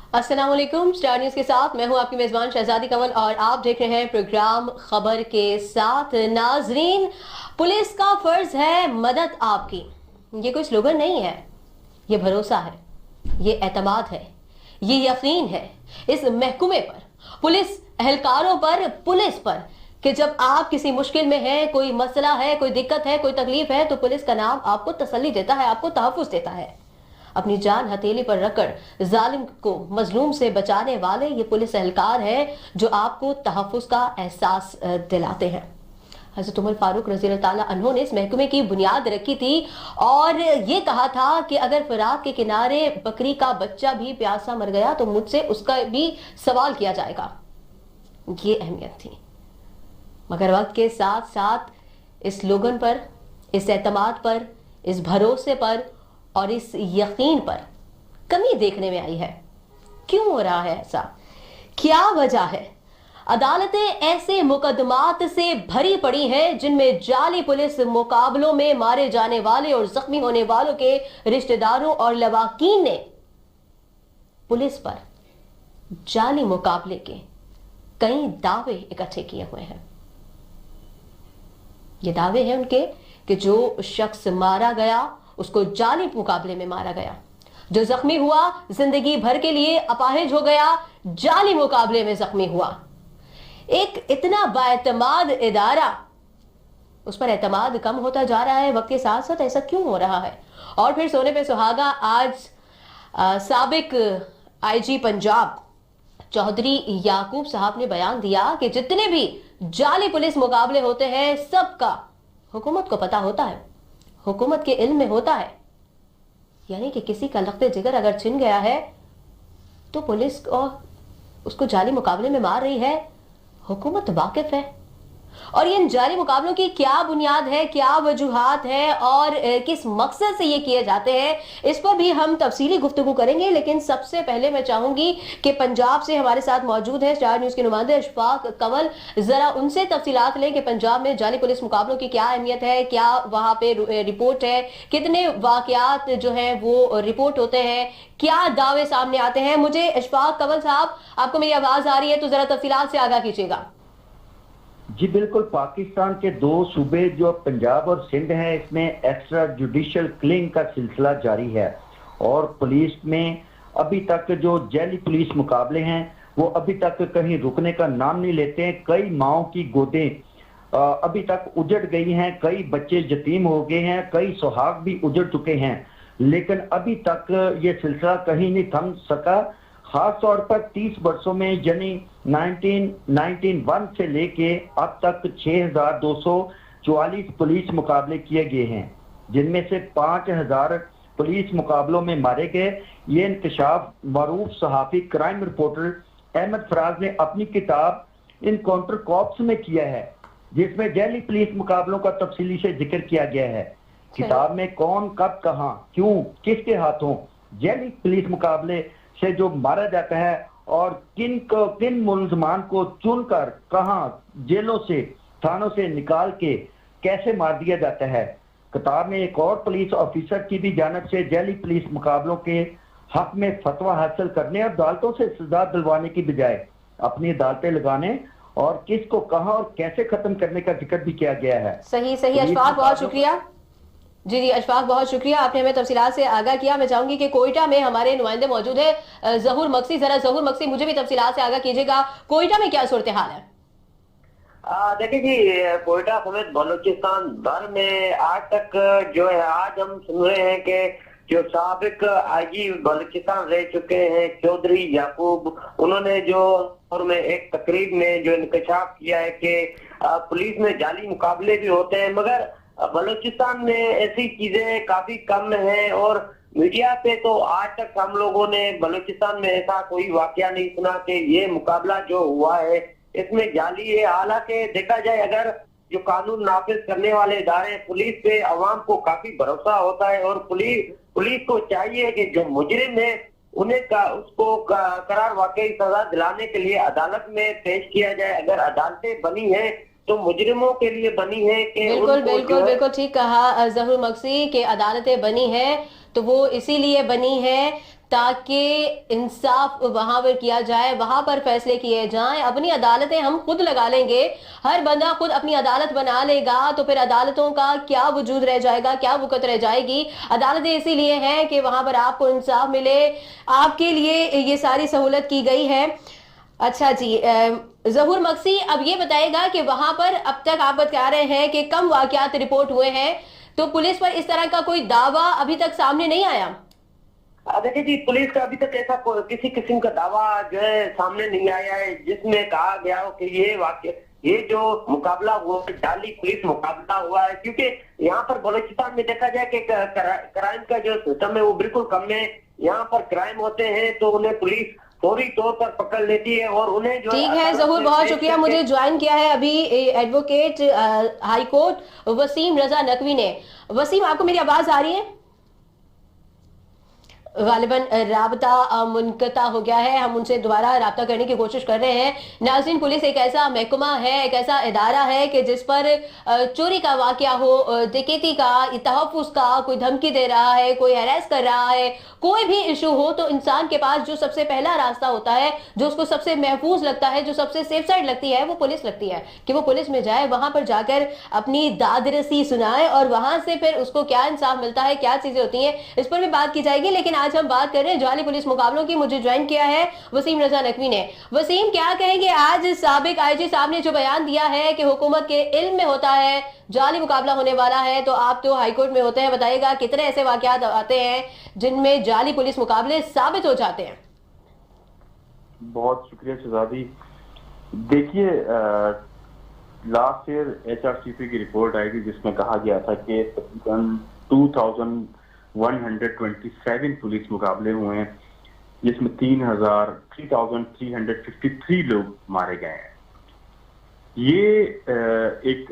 अस्सलाम वालेकुम। Star news के साथ मैं हूं आपकी मेजबान शहजादी कंवल और आप देख रहे हैं प्रोग्राम खबर के साथ। नाजरीन, पुलिस का फर्ज है मदद आपकी। ये कोई स्लोगन नहीं है, ये भरोसा है, ये एतमाद है, ये यकीन है इस महकमे पर, पुलिस एहलकारों पर, पुलिस पर, कि जब आप किसी मुश्किल में हैं, कोई मसला है, कोई दिक्कत है, कोई तकलीफ है, तो पुलिस का नाम आपको तसल्ली देता है, आपको तहफ़्फ़ुज़ देता है। अपनी जान हथेली पर रखकर जालिम को मजलूम से बचाने वाले ये पुलिस एहलकार हैं जो आपको तहफ़्फ़ुज़ का एहसास दिलाते हैं। हज़रत उमर फारूक रज़ी अल्लाह ताला अन्हो ने इस महकमे की बुनियाद रखी थी और ये कहा था कि अगर फरात के किनारे बकरी का बच्चा भी प्यासा मर गया तो मुझसे उसका भी सवाल किया जाएगा। ये अहमियत थी। मगर वक्त के साथ साथ इस स्लोगन पर, इस एतमाद पर, इस भरोसे पर और इस यकीन पर कमी देखने में आई है। क्यों हो रहा है ऐसा? क्या वजह है? अदालतें ऐसे मुकदमात से भरी पड़ी हैं जिनमें जाली पुलिस मुकाबलों में मारे जाने वाले और जख्मी होने वालों के रिश्तेदारों और लवाकीन ने पुलिस पर जाली मुकाबले के कई दावे इकट्ठे किए हुए हैं। ये दावे हैं उनके कि जो शख्स मारा गया उसको जाली मुकाबले में मारा गया, जो जख्मी हुआ जिंदगी भर के लिए अपाहिज हो गया, जाली मुकाबले में जख्मी हुआ। एक इतना बाएतमाद इदारा, उस पर एतमाद कम होता जा रहा है वक्त के साथ साथ। ऐसा क्यों हो रहा है? और फिर सोने पे सुहागा, आज साबिक आईजी पंजाब चौधरी याकूब साहब ने बयान दिया कि जितने भी जाली पुलिस मुकाबले होते हैं सबका हुकूमत को पता होता है, हुकूमत के इल्म में होता है। यानी कि किसी का लख्ते जिगर अगर छिन गया है तो पुलिस को उसको जाली मुकाबले में मार रही है, हुकूमत वाकिफ है। और इन जाली मुकाबलों की क्या बुनियाद है, क्या वजूहात है और किस मकसद से ये किए जाते हैं, इस पर भी हम तफसीली गुफ्तगू करेंगे। लेकिन सबसे पहले मैं चाहूंगी कि पंजाब से हमारे साथ मौजूद है स्टार न्यूज के नुमाइंदे अशफाक कंवल, जरा उनसे तफसीलात लें कि पंजाब में जाली पुलिस मुकाबलों की क्या अहमियत है, क्या वहां पे रिपोर्ट है, कितने वाकयात जो है वो रिपोर्ट होते हैं, क्या दावे सामने आते हैं। मुझे अशफाक कंवल साहब, आपको मेरी आवाज आ रही है तो जरा तफसीलात से आगाह कीजिएगा। जी बिल्कुल। पाकिस्तान के दो सूबे जो पंजाब और सिंध है, इसमें एक्स्ट्रा जुडिशियल किलिंग का सिलसिला जारी है और पुलिस में अभी तक जो जैली पुलिस मुकाबले हैं वो अभी तक कहीं रुकने का नाम नहीं लेते हैं। कई माओं की गोदें अभी तक उजड़ गई हैं, कई बच्चे यतीम हो गए हैं, कई सुहाग भी उजड़ चुके हैं, लेकिन अभी तक ये सिलसिला कहीं नहीं थम सका। खास तौर पर 30 वर्षों में यानी 1991 से लेके अब तक 6244 पुलिस मुकाबले किए गए हैं, जिनमें से 5000 पुलिस मुकाबलों में मारे गए। ये इंकशाफ मरूफ सहाफी क्राइम रिपोर्टर अहमद फराज ने अपनी किताब इनकाउंटर कॉप्स में किया है, जिसमें जैली पुलिस मुकाबलों का तफसीली से जिक्र किया गया है। किताब में कौन, कब, कहां, क्यों, किसके हाथों जैली पुलिस मुकाबले से जो मारा जाता है और किन मुलजमान को चुनकर कहां जेलों से, थानों से निकाल के कैसे मार दिया जाता है। किताब में एक और पुलिस ऑफिसर की भी जानिब से जैली पुलिस मुकाबलों के हक में फतवा हासिल करने और अदालतों से सजा दिलवाने की बजाय अपनी अदालतें लगाने और किसको कहां और कैसे खत्म करने का जिक्र भी किया गया है। सही सही अशफाक, बहुत शुक्रिया। जी जी अशफाक, बहुत शुक्रिया, आपने हमें तफसीलात से आगाह किया। मैं चाहूंगी कि कोयटा में हमारे नुमाइंदे मौजूद है जहूर मक्सी, जरा जहूर मक्सी मुझे भी तफसीलात से आगाह कीजिएगा, कोयटा में क्या सूरत हाल है? देखिए जी, कोयटा समेत बलूचिस्तान भर में आज तक जो है, आज हम सुन रहे हैं कि जो साबिक आईजी बलूचिस्तान रह चुके हैं चौधरी याकूब, उन्होंने जो और में एक तकरीब में जो इंकशाफ किया है कि पुलिस में जाली मुकाबले भी होते हैं, मगर बलूचिस्तान में ऐसी चीजें काफी कम है। और मीडिया पे तो आज तक हम लोगों ने बलूचिस्तान में ऐसा कोई वाकया नहीं सुना कि ये मुकाबला जो हुआ है इसमें जाली है। हालांकि देखा जाए, अगर जो कानून नाफिज करने वाले इदारे, पुलिस पे अवाम को काफी भरोसा होता है और पुलिस को चाहिए कि जो मुजरिम है उन्हें उसको करार वाकई सजा दिलाने के लिए अदालत में पेश किया जाए। अगर अदालतें बनी है तो मुजरिमों के लिए बनी है कि बिल्कुल बिल्कुल बिल्कुल ठीक कहा जहूर मक्सी के अदालतें बनी है तो वो इसीलिए बनी है ताकि इंसाफ वहां पर किया जाए, वहां पर फैसले किए जाएं। अपनी अदालतें हम खुद लगा लेंगे, हर बंदा खुद अपनी अदालत बना लेगा, तो फिर अदालतों का क्या वजूद रह जाएगा, क्या वक़्त रह जाएगी। अदालतें इसीलिए हैं कि वहां पर आपको इंसाफ मिले, आपके लिए ये सारी सहूलत की गई है। अच्छा जी, जहूर मक्सी, अब ये बताएगा कि वहां पर अब तक आप बता रहे हैं कि कम वाकयात रिपोर्ट हुए हैं, तो पुलिस पर इस तरह का कोई दावा अभी तक सामने नहीं आया? देखिए जी, पुलिस का अभी तक ऐसा किसी किस्म का दावा जो है सामने नहीं आया है जिसमें कहा गया हो कि ये जो मुकाबला हुआ है जाली पुलिस मुकाबला हुआ है। क्योंकि यहाँ पर बलूचिस्तान में देखा जाए कि क्राइम का जो सिस्टम है वो बिल्कुल कम है। यहाँ पर क्राइम होते हैं तो उन्हें पुलिस फौरी तौर पर पकड़ लेती है और उन्हें जो ठीक है जहूर, बहुत शुक्रिया। मुझे ज्वाइन किया है अभी एडवोकेट हाई कोर्ट वसीम रजा नकवी ने। वसीम, आपको मेरी आवाज आ रही है? गालिबन राबता मुनक़ता हो गया है, हम उनसे दोबारा राब्ता करने की कोशिश कर रहे हैं। नाज़रीन, पुलिस एक ऐसा महकमा है, एक ऐसा इदारा है कि जिस पर चोरी का वाकया हो, डकैती का, तहफ़्फ़ुज़ का, कोई धमकी दे रहा है, कोई हैरेस कर रहा है, कोई भी इशू हो, तो इंसान के पास जो सबसे पहला रास्ता होता है, जो उसको सबसे महफूज लगता है, जो सबसे सेफ साइड लगती है, वो पुलिस लगती है। कि वो पुलिस में जाए, वहां पर जाकर अपनी दादरसी सुनाए और वहां से फिर उसको क्या इंसाफ मिलता है, क्या चीजें होती हैं, इस पर भी बात की जाएगी। लेकिन आज हम बात कर रहे हैं जाली पुलिस मुकाबलों की। मुझे ज्वाइन किया है वसीम रजा नकवी ने। वसीम, क्या कहेंगे, आज साबिक आईजी साहब ने जो बयान दिया है कि हुकूमत के इल्म में होता है जाली मुकाबला होने वाला है, तो आप तो हाईकोर्ट में होते हैं, बताइएगा कितने ऐसे वाकयात आते हैं जिनमें जाली पुलिस मुकाबले साबित हो जाते हैं? बहुत शुक्रिया शहजादी। देखिए, लास्ट ईयर HRCP की रिपोर्ट आई थी जिसमें कहा गया था कि तकरीबन 2127 पुलिस मुकाबले हुए हैं, जिसमें 3353 लोग मारे गए हैं। ये एक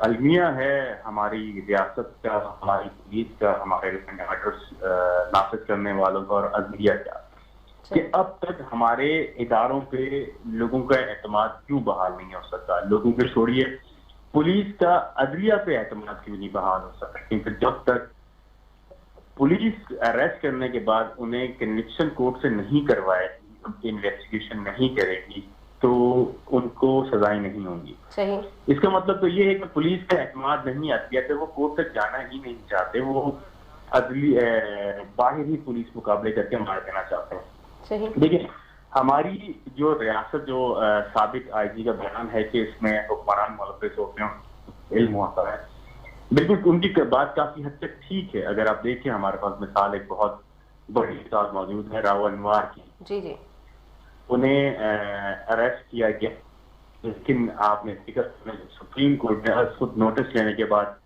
अलमिया है हमारी रियासत का, हमारी पुलिस का, हमारे ऑर्डर्स नाफिज करने वालों का और अदलिया का, कि अब तक हमारे इदारों पे लोगों का एतमाद क्यों बहाल नहीं हो सका। लोगों के छोड़िए, पुलिस का अदलिया पे एतमाद क्यों नहीं बहाल हो सका, क्योंकि जब तक पुलिस अरेस्ट करने के बाद उन्हें कन्विक्शन कोर्ट से नहीं करवाए, इन्वेस्टिगेशन नहीं करेगी, तो उनको सजाएं नहीं होंगी। सही। इसका मतलब तो ये है कि पुलिस का एतमाद नहीं आती है, तो वो कोर्ट तक जाना ही नहीं चाहते, वो बाहर ही पुलिस मुकाबले करके मार देना चाहते हैं। सही। देखिए, हमारी जो रियासत, जो साबिक IG का बयान है कि इसमें हुक्मरान मुलव्विस होते हैं, इल्म होता है, बिल्कुल उनकी बात काफी हद तक ठीक है। अगर आप देखें, हमारे पास मिसाल, एक बहुत बड़ी मिसाल मौजूद है राव अनवार की। जी जी। उन्हें अरेस्ट किया गया, लेकिन आपने सुप्रीम कोर्ट ने खुद नोटिस लेने के बाद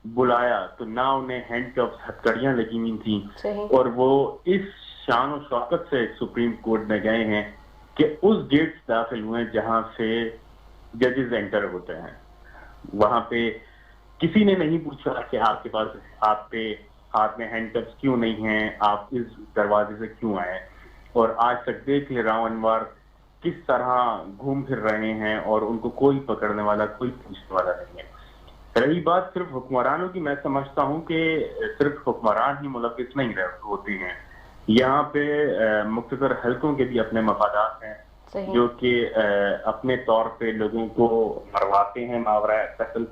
बुलाया तो ना उन्हें हैंडकफ्स, हथकड़ियां लगी हुई थी, और वो इस शान और शौकत से सुप्रीम कोर्ट में गए हैं कि उस गेट से दाखिल हुए जहां से जजेस एंटर होते हैं। वहां पे किसी ने नहीं पूछा कि आपके पास, आप पे हाथ में हैंडकफ्स क्यों नहीं हैं, आप इस दरवाजे से क्यों आए। और आज तक देख ले राव अनवार किस तरह घूम फिर रहे हैं और उनको कोई पकड़ने वाला, कोई पूछने वाला नहीं है। रही बात सिर्फ हुक्मरानों की, मैं समझता हूं कि सिर्फ हुक्मरान ही मुलव्विस नहीं होते हैं। यहाँ पे मुख्तसर हल्कों के भी अपने मफादात हैं, जो कि अपने तौर पे लोगों को मरवाते हैं मावरा कत्ल।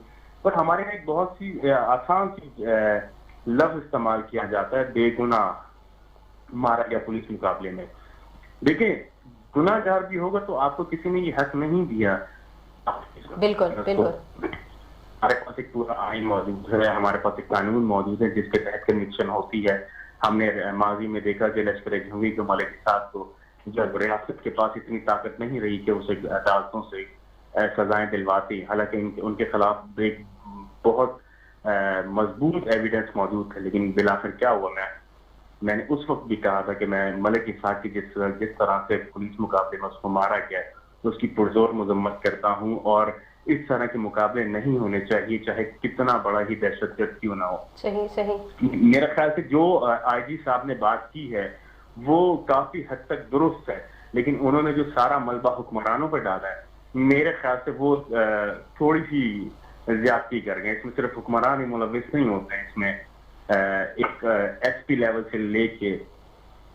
पर हमारे यहाँ एक बहुत सी आसान सी लफ्ज इस्तेमाल किया जाता है, बेगुनाह मारा गया पुलिस मुकाबले में। देखिए, गुनाहगार भी होगा तो आपको किसी ने ये हक नहीं दिया। बिल्कुल बिल्कुल। हमारे पास एक पूरा आइन मौजूद है, हमारे पास एक कानून मौजूद है जिसके तहत कन्विक्शन होती है। हमने माजी में देखा कि लश्कर जंगी के मलिक के साथ, तो जब रियासत के पास इतनी ताकत नहीं रही कि उसे अदालतों से सजाएं दिलवाती, हालांकि उनके खिलाफ एक बहुत मजबूत एविडेंस मौजूद है, लेकिन बिलाखिर क्या हुआ, मैंने उस वक्त भी कहा था कि मैं मलिक इसाक की जिस तरह से पुलिस मुकाबले में उसको मारा गया तो उसकी पुरजोर मजम्मत करता हूँ, और इस तरह के मुकाबले नहीं होने चाहिए, चाहे कितना बड़ा ही दहशतगर्द क्यों ना हो। सही सही। मेरा ख्याल से जो IG साहब ने बात की है वो काफी हद तक दुरुस्त है, लेकिन उन्होंने जो सारा मलबा हुक्मरानों पर डाला है, मेरे ख्याल से वो थोड़ी सी ज्यादती कर गए। इसमें सिर्फ हुक्मरान ही मुलव्विस नहीं होते हैं, इसमें एक SP लेवल से लेके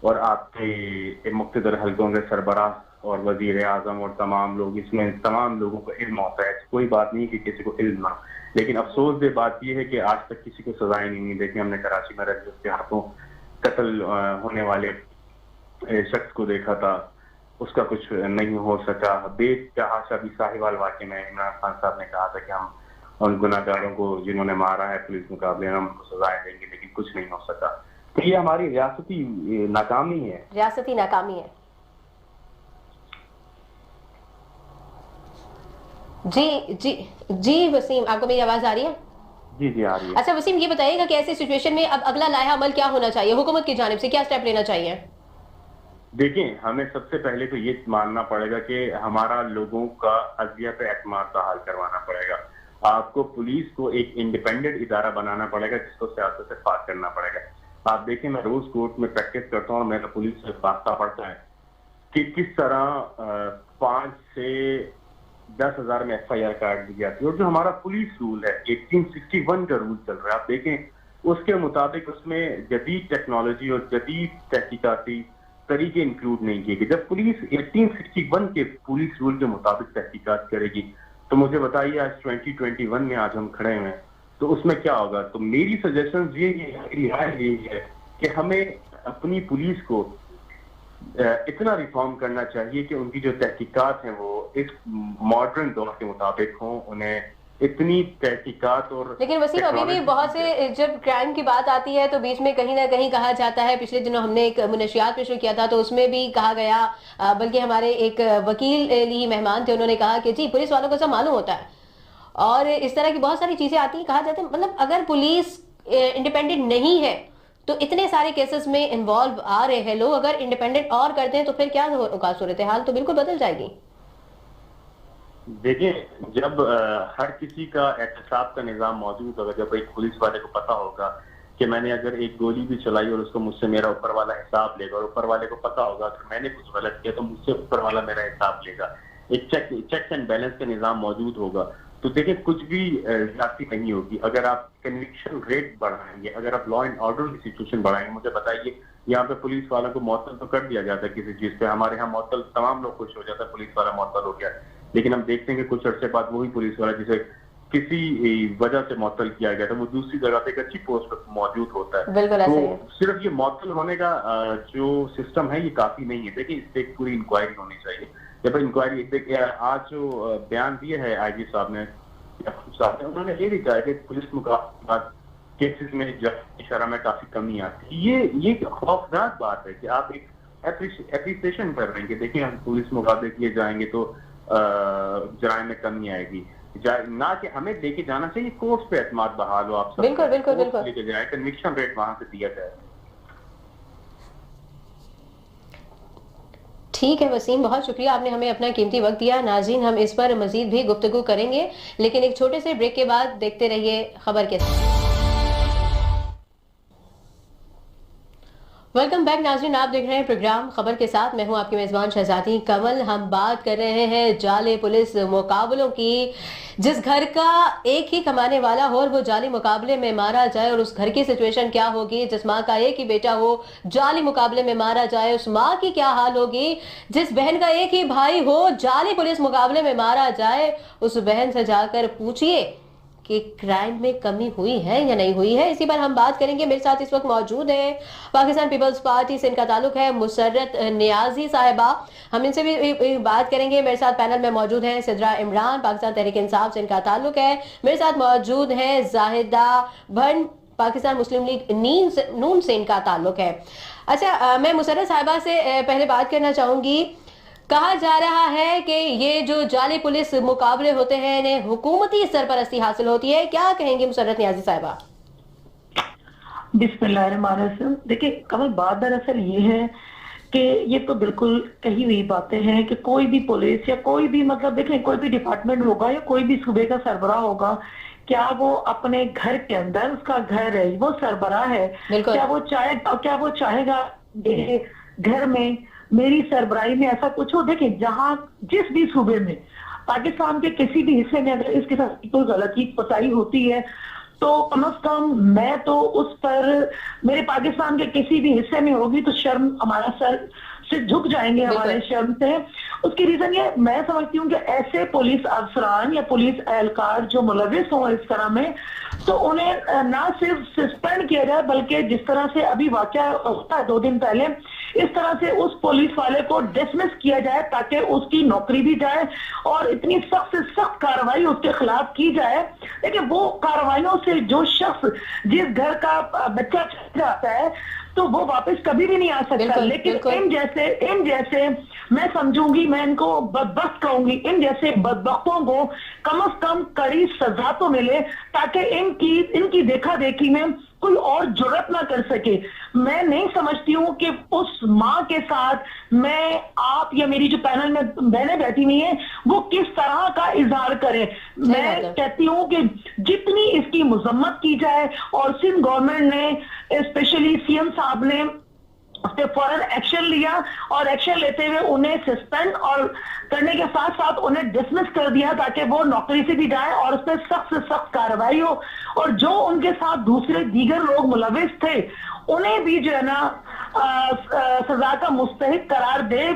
और आपके मुख्तदर हल्कों के सरबराह और वजीर आजम और तमाम लोग, इसमें तमाम लोगों को इल्म होता है। कोई बात नहीं कि किसी को इल्म ना, लेकिन अफसोस दे बात यह है कि आज तक किसी को सजाएं नहीं देखी। हमने कराची में उसके हाथों कत्ल होने वाले शख्स को देखा था, उसका कुछ नहीं हो सका। बेतहाशा भी साहिवाल वाक़े में इमरान खान साहब ने कहा था कि हम उन गुनाहगारों को जिन्होंने मारा है पुलिस मुकाबले में उनको सजाएं देंगे, लेकिन कुछ नहीं हो सका। तो ये हमारी रियासती नाकामी है, रियासती नाकामी है। जी जी जी वसीम, आपको मेरी आवाज आ रही है? जी जी आ रही है। अच्छा वसीम, ये बताइएगा कि ऐसी सिचुएशन में अब अगला लाया अमल क्या होना चाहिए, हुकूमत की जानिब से क्या स्टेप लेना चाहिए? देखिए, हमें सबसे पहले तो ये मानना पड़ेगा कि हमारा लोगों का अज़िया पे एतमाद बहाल करवाना पड़ेगा। आपको पुलिस को एक इंडिपेंडेंट इदारा बनाना पड़ेगा जिसको सियासत से पार करना पड़ेगा। आप देखें, मैं रोज कोर्ट में प्रैक्टिस करता हूँ और मेरा पुलिस से वास्ता पड़ता है कि किस तरह 5 से 10,000 में FIR काट दी जाती है। और जो हमारा पुलिस रूल है 1861 का रूल चल रहा है, आप देखें उसके मुताबिक उसमें जदीद टेक्नोलॉजी और जदीद तहकीकाती तरीके इंक्लूड नहीं किए गए। जब पुलिस 1861 के पुलिस रूल के मुताबिक तहकीकात करेगी तो मुझे बताइए आज 2021 में आज हम खड़े हैं तो उसमें क्या होगा। तो मेरी सजेशन ये है कि हमें अपनी पुलिस को इतना रिफॉर्म करना चाहिए कि उनकी जो तहकीकात हैं वो इस मॉडर्न दौर के मुताबिक हों, उन्हें इतनी तहकीकात और। लेकिन वसीम, अभी भी बहुत से जब क्राइम की बात आती है तो बीच में कहीं ना कहीं कहा जाता है, पिछले दिनों हमने एक मुनशियात पेश किया था तो उसमें भी कहा गया, बल्कि हमारे एक वकील ही मेहमान थे, उन्होंने कहा कि जी पुलिस वालों को सब मालूम होता है और इस तरह की बहुत सारी चीजें आती हैं। कहा जाता है मतलब अगर पुलिस इंडिपेंडेंट नहीं है तो इतने सारे केसेस में इन्वॉल्व आ रहे हैं लोग, अगर इंडिपेंडेंट और करते हैं तो फिर क्या होगा, सूरत हाल तो बिल्कुल बदल जाएगी। देखिए, जब हर किसी का एहतसाब का निजाम मौजूद होगा, जब एक पुलिस वाले को पता होगा कि मैंने अगर एक गोली भी चलाई और उसको मुझसे मेरा ऊपर वाला हिसाब लेगा, और ऊपर वाले को पता होगा कि मैंने कुछ गलत किया तो मुझसे ऊपर वाला मेरा हिसाब लेगा, एक चेक एंड बैलेंस का निजाम मौजूद होगा, तो देखिए कुछ भी ज्यादती नहीं होगी। अगर आप कन्विक्शन रेट बढ़ाएंगे, अगर आप लॉ एंड ऑर्डर की सिचुएशन बढ़ाएंगे, मुझे बताइए यहाँ पे पुलिस वालों को मुअत्तल तो कर दिया जाता है किसी चीज पे, हमारे यहाँ मुअत्तल तमाम लोग खुश हो जाता है पुलिस वाला मुअत्तल हो गया, लेकिन हम देखते हैं कि कुछ अर्से बाद वही पुलिस वाला जिसे किसी वजह से मुअत्तल किया गया था वो दूसरी जगह पे एक अच्छी पोस्ट पर मौजूद होता है। तो सिर्फ ये मुअत्तल होने का जो सिस्टम है ये काफी नहीं है। देखिए, इस पे एक पूरी इंक्वायरी होनी चाहिए। जब इंक्वायरी, आज जो बयान दिया है IG साहब ने, उन्होंने ये भी कहा कि पुलिस मुकाबला केसेस में शरह में काफी कमी आती है। ये खौफनाक बात है कि आप एक एप्रिसिएशन कर रहे हैं कि देखिए हम पुलिस मुकाबले किए जाएंगे तो जराइम में कमी आएगी, ना कि हमें लेके जाना चाहिए कोर्ट पे एतमाद बहाल हो, आप सब बिल्कुल बिल्कुल बिल्कुल लेके जाए, कन्विक्शन रेट वहां से दिया जाए। ठीक है वसीम, बहुत शुक्रिया, आपने हमें अपना कीमती वक्त दिया। नाज़रीन, हम इस पर मजीद भी गुफ्तगू करेंगे, लेकिन एक छोटे से ब्रेक के बाद देखते रहिए खबर के साथ। वेलकम बैक नाज़रीन, आप देख रहे हैं प्रोग्राम खबर के साथ, मैं हूं आपकी मेज़बान शहजादी कमल। हम बात कर रहे हैं जाली पुलिस मुकाबलों की। जिस घर का एक ही कमाने वाला हो और वो जाली मुकाबले में मारा जाए, और उस घर की सिचुएशन क्या होगी। जिस माँ का एक ही बेटा हो जाली मुकाबले में मारा जाए, उस माँ की क्या हाल होगी। जिस बहन का एक ही भाई हो जाली पुलिस मुकाबले में मारा जाए, उस बहन से जाकर पूछिए कि क्राइम में कमी हुई है या नहीं हुई है। इसी पर हम बात करेंगे। मेरे साथ इस वक्त मौजूद है पाकिस्तान पीपल्स पार्टी से इनका ताल्लुक है मुसर्रत नियाजी साहिबा, हम इनसे भी बात करेंगे। मेरे साथ पैनल में मौजूद हैं सिद्रा इमरान, पाकिस्तान तहरीक इंसाफ से इनका ताल्लुक है। मेरे साथ मौजूद है जाहिदा भन, पाकिस्तान मुस्लिम लीग नून से इनका ताल्लुक है। अच्छा, मैं मुसर्रत साहिबा से पहले बात करना चाहूंगी। कहा जा रहा है कि ये जो जाली पुलिस मुकाबले होते हैं इन्हें हुकूमती सरपरस्ती हासिल होती है, क्या कहेंगे मुसर्रत नियाजी साहिबा? बिस्मिल्लाहिर्रहमानिर्रहीम। देखिए कमल, बात दरअसल ये है कि ये तो बिल्कुल कही हुई बातें हैं कि कोई भी पुलिस या कोई भी, मतलब देखें, कोई भी डिपार्टमेंट होगा या कोई भी सूबे का सरबराह होगा, क्या वो अपने घर के अंदर, उसका घर है, वो सरबराह है, क्या वो चाहेगा घर में मेरी सरबराही में ऐसा कुछ हो। देखिए, जहां जिस भी सूबे में, पाकिस्तान के किसी भी हिस्से में अगर इसके साथ कोई गलती कोताही होती है तो कम से कम मैं तो उस पर, मेरे पाकिस्तान के किसी भी हिस्से में होगी तो शर्म, हमारा सर से झुक जाएंगे हमारे शर्म से। उसकी रीजन ये मैं समझती हूँ कि ऐसे पुलिस अफसरान या पुलिस एहलकार जो मुलविस हो इस तरह में, तो उन्हें ना सिर्फ सस्पेंड किया जाए, बल्कि जिस तरह से अभी वाकया होता है 2 दिन पहले, इस तरह से उस पुलिस वाले को डिसमिस किया जाए ताकि उसकी नौकरी भी जाए और इतनी सख्त से सख्त कार्रवाई उसके खिलाफ की जाए। लेकिन वो कार्रवाइयों से जो शख्स, जिस घर का बच्चा चल जाता है, तो वो वापस कभी भी नहीं आ सकता। लेकिन इन जैसे मैं समझूंगी, मैं इनको बदबख्त कहूंगी, इन जैसे बदबख्तों को कम से कम कड़ी सजा तो मिले ताकि इनकी देखा देखी में कोई और जुर्रत ना कर सके। मैं नहीं समझती हूँ कि उस माँ के साथ मैं, आप या मेरी जो पैनल में बहनें बैठी हुई हैं, वो किस तरह का इजहार करें। मैं कहती हूँ कि जितनी इसकी मजम्मत की जाए, और सिंध गवर्नमेंट ने, स्पेशली सीएम साहब ने उस पर फौरन एक्शन लिया और एक्शन लेते हुए उन्हें सस्पेंड और करने के साथ साथ उन्हें डिसमिस कर दिया ताकि वो नौकरी से भी जाए और उस पर सख्त से सख्त कार्रवाई हो। और जो उनके साथ दूसरे दीगर लोग मुलविस थे उन्हें भी जो है ना सजा का मुस्तहिक करार दे,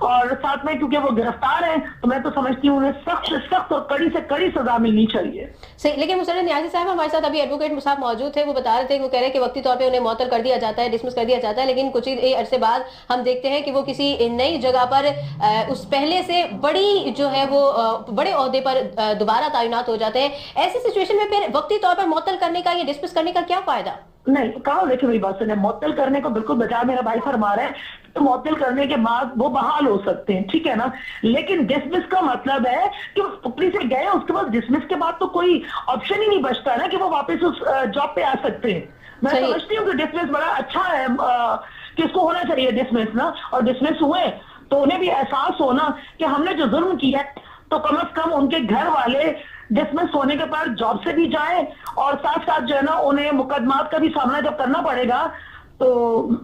और साथ में क्योंकि वो गिरफ्तार हैं तो मैं तो समझती हूँ उन्हें सख्त से सख्त और कड़ी से कड़ी सजा मिलनी चाहिए। सही, लेकिन मुसर्रत नियाज़ी साहब हमारे साथ अभी एडवोकेट साहब मौजूद थे, वो बता रहे थे, वो कह रहे हैं कि वक्ती तौर पे उन्हें मुअत्तल कर दिया जाता है, डिसमिस कर दिया जाता है, लेकिन कुछ ही अरसे बाद हम देखते हैं कि वो किसी नई जगह पर उस पहले से बड़ी जो है वो बड़े ओहदे पर दोबारा तैनात हो जाते हैं। ऐसी सिचुएशन में फिर वक्ती तौर पर मुअत्तल करने का या डिसमिस करने का क्या फायदा? नहीं, कहा देखिए मेरी बात सुने, मुअत्तल करने को बिल्कुल बचा मेरा भाई फरमा रहे हैं, तो मुअत्तल करने के बाद वो बहाल हो सकते हैं, ठीक है ना। लेकिन डिसमिस का मतलब है कि पुलिस से गए, उसके बाद डिसमिस के बाद तो कोई ऑप्शन ही नहीं बचता ना कि वो वापस उस जॉब पे आ सकते हैं। मैं समझती हूँ कि डिसमिस बड़ा अच्छा है, किसको होना चाहिए डिसमिस ना, और डिसमिस हुए तो उन्हें भी एहसास होना कि हमने जो जुल्म किया तो कम से कम उनके घर वाले डिसमिस होने के बाद जॉब से भी जाएं, और साथ साथ जो है ना उन्हें मुकदमात का भी सामना जब करना पड़ेगा तो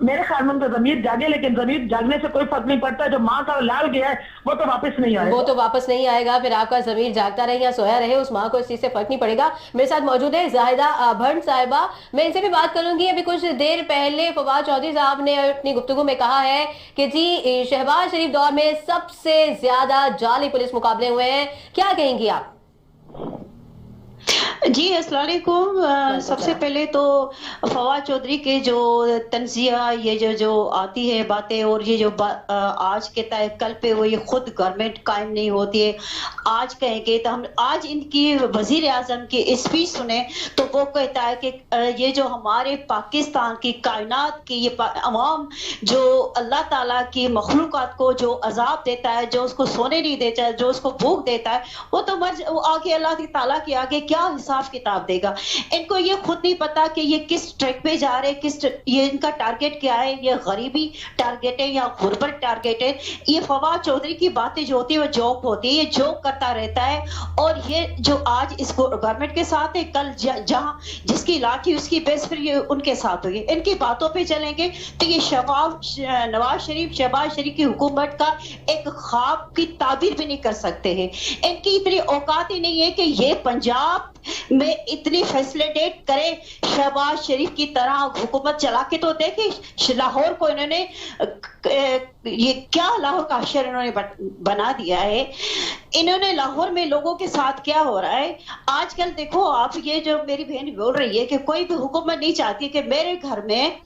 मेरे ख्याल में उनका जमीर जागे। लेकिन जमीर जागने से कोई फर्क नहीं पड़ता, जो माँ का लाल गया है वो तो वापस नहीं आएगा, वो तो वापस नहीं आएगा। फिर आपका जमीर जागता रहे या सोया रहे, उस माँ को इस चीज से फर्क नहीं पड़ेगा। मेरे साथ मौजूद है जाहिदा भट्ट साहिबा, मैं इनसे भी बात करूंगी। अभी कुछ देर पहले फवाद चौधरी साहब ने अपनी गुफ्तगू में कहा है कि जी शहबाज शरीफ दौर में सबसे ज्यादा जाली पुलिस मुकाबले हुए हैं, क्या कहेंगी आप? जी अस्सलाम वालेकुम। सबसे पहले तो फवाद चौधरी के जो तंजिया, ये जो आती है बातें, और ये जो आज के तय कल पे वो ये खुद गवर्नमेंट कायम नहीं होती है, आज कहेंगे तो हम आज इनकी वजीर आजम की स्पीच सुने तो वो कहता है कि ये जो हमारे पाकिस्तान की कायनात की ये अवाम जो अल्लाह ताला की मखलूकात को जो अजाब देता है, जो उसको सोने नहीं देता है, जो उसको भूख देता है, वो तो वो आगे अल्लाह ताला के आगे क्या हिसाब किताब देगा। इनको ये खुद नहीं पता कि ये किस ट्रैक पे जा रहे, ये इनका टारगेट क्या है, ये गरीबी टारगेट है या गुर्बत टारगेट है। ये फवाद चौधरी की बातें जो होती है वो जोक होती है, ये जोक करता रहता है। और ये जो आज इस गवर्नमेंट के साथ है, कल जहां जिसकी लाठी उसकी बेस फिर ये उनके साथ होगी। इनकी बातों पे चलेंगे तो ये नवाज शरीफ की हुकूमत का एक ख्वाब की ताबीर भी नहीं कर सकते हैं। इनकी इतनी औकात ही नहीं है कि ये पंजाब में इतनी फैसिलिटेट करे शहबाज शरीफ की तरह हुकूमत चला के। तो देखे लाहौर को इन्होंने ये क्या लाहौर का अशर इन्होंने बना दिया है। इन्होंने लाहौर में लोगों के साथ क्या हो रहा है आजकल देखो आप। ये जो मेरी बहन बोल रही है कि कोई भी हुकूमत नहीं चाहती कि मेरे घर में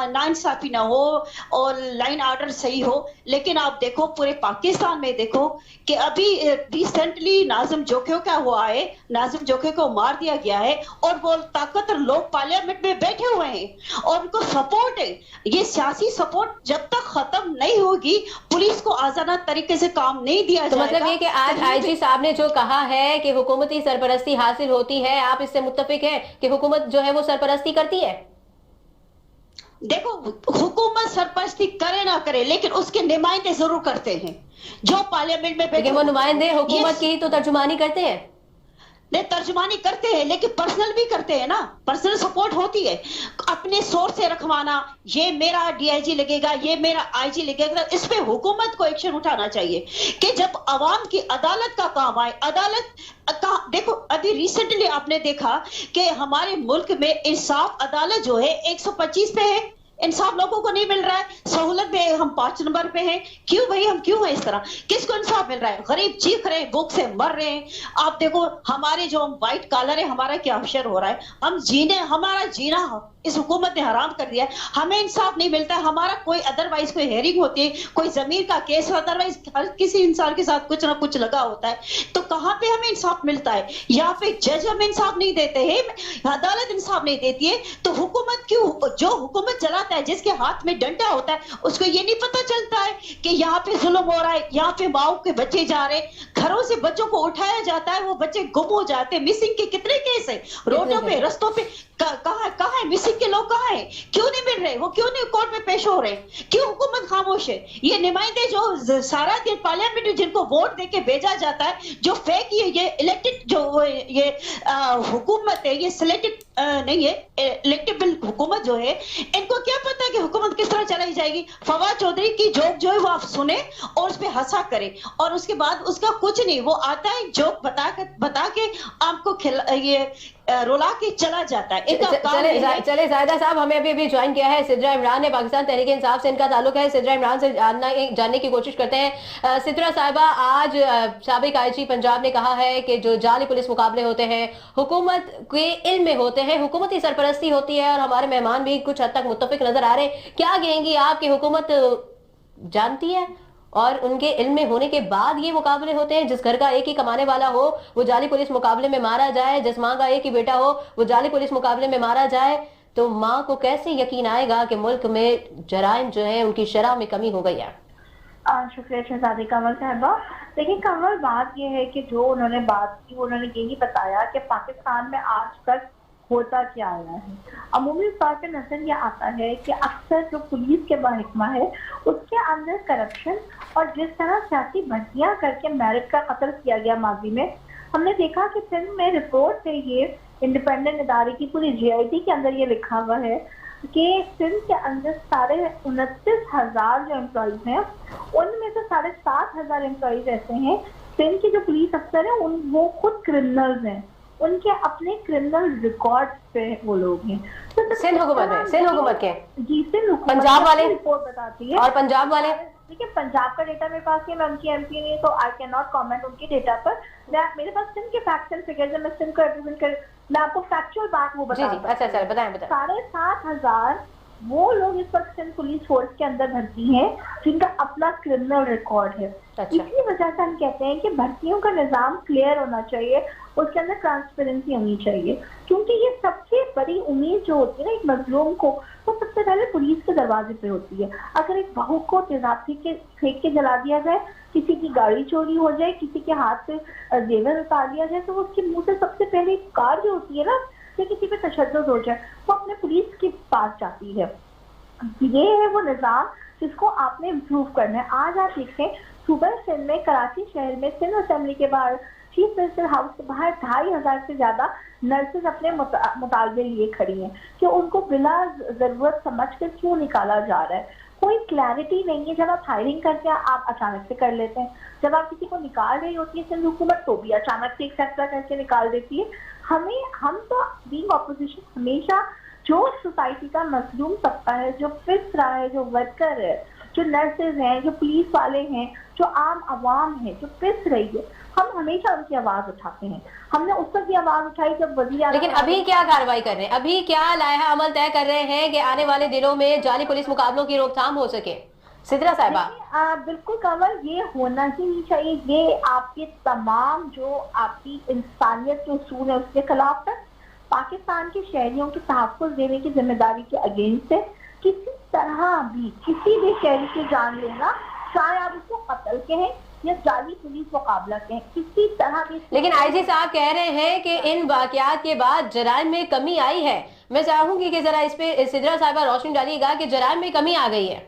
नाइंसाफी ना हो और लाइन ऑर्डर सही हो, लेकिन आप देखो पूरे पाकिस्तान में देखो कि अभी रिसेंटली नाजिम जोखे क्या हुआ है, नाजिम जोखे को मार दिया गया है और वो ताकतवर लोग पार्लियामेंट में बैठे हुए हैं और उनको सपोर्ट है। ये सियासी सपोर्ट जब तक खत्म नहीं होगी, पुलिस को आजाना तरीके से काम नहीं दिया तो मतलब ये कि आज आईजी साहब ने जो कहा है कि हुकूमती सरपरस्ती हासिल होती है, आप इससे मुत्तफिक हैं कि हुकूमत जो है वो सरपरस्ती करती है? देखो हुकूमत सरपरस्ती करे ना करे, लेकिन उसके नुमाइंदे जरूर करते हैं जो पार्लियामेंट में बैठे। वो नुमाइंदे हुकूमत की ही तो तर्जुमानी करते हैं। नहीं, तर्जुमानी करते हैं लेकिन पर्सनल भी करते हैं ना, पर्सनल सपोर्ट होती है। अपने सोर्स से रखवाना, ये मेरा डीआईजी लगेगा, ये मेरा आईजी लगेगा, इस पे हुकूमत को एक्शन उठाना चाहिए कि जब अवाम की अदालत का काम आए। अदालत का देखो, अभी रिसेंटली आपने देखा कि हमारे मुल्क में इंसाफ अदालत जो है 125 पे है, इंसाफ लोगों को नहीं मिल रहा है। सहूलत में हम 5 नंबर पे हैं। क्यों भाई, हम क्यों हैं इस तरह? किसको इंसाफ मिल रहा है? गरीब चीख रहे हैं, भूख से मर रहे हैं। आप देखो हमारे जो व्हाइट कॉलर है, हमारा क्या अवसर हो रहा है? हम जीने, हमारा जीना इस हुकूमत ने हराम कर दिया है। हमें इंसाफ नहीं मिलता है। हमारा कोई अदरवाइज कोई हेयरिंग होती है, कोई जमीर का केस, अदरवाइज हर किसी इंसान के साथ कुछ ना कुछ लगा होता है, तो कहां पे हमें इंसाफ मिलता है? या फिर जज हमें इंसाफ नहीं देते हैं, अदालत इंसाफ नहीं देती है, तो हुकूमत क्यों? जो हुकूमत चलाता है, जिसके हाथ में डंडा होता है, उसको ये नहीं पता चलता है कि यहाँ पे जुल्म हो रहा है, यहाँ पे माओ के बच्चे जा रहे, घरों से बच्चों को उठाया जाता है, वो बच्चे गुम हो जाते हैं। मिसिंग के कितने केस है रोडों पे, रस्तों पे, कहाँ है मिसिंग के लोग? कहाँ है? क्यों नहीं मिल रहे? वो क्यों नहीं कोर्ट में पेश हो रहे? क्यों हुकूमत खामोश है? ये नुमाइंदे जो सारा दिन पार्लियामेंट में जिनको वोट देके भेजा जाता है, जो फेक ये इलेक्टेड जो ये हुकूमत है, ये सिलेक्टेड नहीं है, इलेक्टेबल हुकूमत जो है, इनको क्या पता है कि हुकूमत किस तरह चलाई जाएगी? फवाद चौधरी की जोक जो है वो आप सुने और उस पर हंसा करें, और उसके बाद उसका कुछ नहीं, वो आता है जोक बता के आपको ये रुला के चला जाता है। चले जायदा साहब, हमें अभी ज्वाइन किया है सिद्रा इमरान ने, पाकिस्तान तहरीक इंसाफ से इनका ताल्लुक है। सिद्रा इमरान से जानने की कोशिश करते हैं। सिद्रा साहिबा, आज साबिक आईजी पंजाब ने कहा है कि जो जाली पुलिस मुकाबले होते हैं हुकूमत के इल्म में होते हैं, हुकूमती सरपरस्ती होती है, और हमारे मेहमान भी कुछ हद तक मुत्तफिक नजर आ रहे हैं। क्या कहेंगी आप कि हुकूमत जानती है और उनके इल्म में होने के बाद ये मुकाबले होते हैं? जिस घर का एक ही कमाने वाला हो वो जाली पुलिस मुकाबले में मारा जाए, जिस माँ का एक ही बेटा हो वो जाली पुलिस मुकाबले में मारा जाए, तो माँ को कैसे यकीन आएगा कि मुल्क में जराइम जो है उनकी शरह में कमी हो गई है? शुक्रिया शहजादी कंवल साहबा। देखिए कंवल, बात यह है कि जो उन्होंने बात की, उन्होंने यही बताया कि पाकिस्तान में आज तक होता क्या आया है। अमूमी तौर पर नजर ये आता है कि अक्सर जो पुलिस के महकमा है उसके अंदर करप्शन, और जिस तरह सियासी भर्तियां करके मेरिट का कत्ल किया गया माजी में, हमने देखा कि फिल्म में रिपोर्ट है, ये इंडिपेंडेंट इदारे की पूरी जीआईटी के अंदर ये लिखा हुआ है कि फिल्म के अंदर 29,500 जो एम्प्लॉइज हैं, उनमें से 7,500 एम्प्लॉइज ऐसे हैं, फिल्म के जो पुलिस अफसर हैं वो खुद क्रिमिनल्स हैं, उनके अपने क्रिमिनल रिकॉर्ड पे वो लोग हैं। तो सिंध हुकूमत के जी, सिंध हुकूमत पंजाब वाले रिपोर्ट बताती है। और पंजाब वाले, देखिए पंजाब का डेटा मेरे पास नहीं, मैं उनकी एमपी नहीं, तो आई कैन नॉट कमेंट उनके डेटा पर। मेरे पास सिंध के फैक्ट्स एंड फिगर्स है, मैं सिंध को रिप्रेजेंट कर, मैं आपको फैक्चुअल बात वो बता। अच्छा बताएं। 7,500 वो लोग इस वक्त सिंध पुलिस फोर्स के अंदर भर्ती हैं जिनका अपना क्रिमिनल रिकॉर्ड है। इसी वजह से हम कहते हैं कि भर्तियों का निजाम क्लियर होना चाहिए, उसके अंदर ट्रांसपेरेंसी होनी चाहिए, क्योंकि ये सबसे बड़ी उम्मीद जो होती है ना एक मजलूम को, वो सबसे पहले पुलिस के दरवाजे पे होती है। अगर एक बहू को तेजाब फेंक के जला दिया जाए, किसी की गाड़ी चोरी हो जाए, किसी के हाथ से जेवर उतार दिया जाए, तो उसके मुंह से सबसे पहले कार जो होती है ना, या किसी पे तशद्दुद हो जाए, वो अपने पुलिस के पास जाती है। ये है वो निजाम जिसको आपने इम्प्रूव करना है। आज आप देखें, सुबह सिंध में, कराची शहर में, सिंध असेंबली के बाहर, चीफ मिनिस्टर हाउस के बाहर 2,500 से ज्यादा नर्सेज अपने मुतालबे लिए खड़ी हैं कि उनको बिला जरूरत समझकर क्यों निकाला जा रहा है। कोई क्लैरिटी नहीं है। जब आप हायरिंग करते हैं आप अचानक से कर लेते हैं, जब आप किसी को निकाल रही होती है सिंध हुकूमत तो भी अचानक से एक फैसला करके निकाल देती है। हम तो बीइंग ऑपोजिशन हमेशा जो सोसाइटी का मजलूम तबका है, जो पिस रहा है, जो वर्कर है, जो नर्सेज हैं, जो पुलिस वाले हैं, जो आम आवाम है जो पिस रही है, हम हमेशा उनकी आवाज उठाते हैं। हमने उस वक्त भी आवाज उठाई जब वज़ीर, लेकिन अभी क्या कार्रवाई कर रहे हैं, अभी क्या लाया अमल तय कर रहे हैं कि आने वाले दिनों में जाली पुलिस मुकाबलों की रोकथाम हो सके? सिद्रा साहिबा, बिल्कुल कंवल, ये होना ही नहीं चाहिए। ये आपके तमाम जो आपकी इंसानियत के उसूल है उसके खिलाफ है। पाकिस्तान के शहरियों के तहफ़्फ़ुज़ देने की जिम्मेदारी के अगेंस्ट है। किसी तरह भी किसी भी शहरी की जान लेना, चाहे आप उसको कत्ल कहें या जाली पुलिस मुकाबला कहें, किसी तरह भी। लेकिन आईजी साहब कह रहे हैं कि इन वाकयात के बाद जराइम में कमी आई है। मैं चाहूंगी कि जरा इस पे सिद्रा साहिबा रोशनी डालिएगा कि जराइम में कमी आ गई है।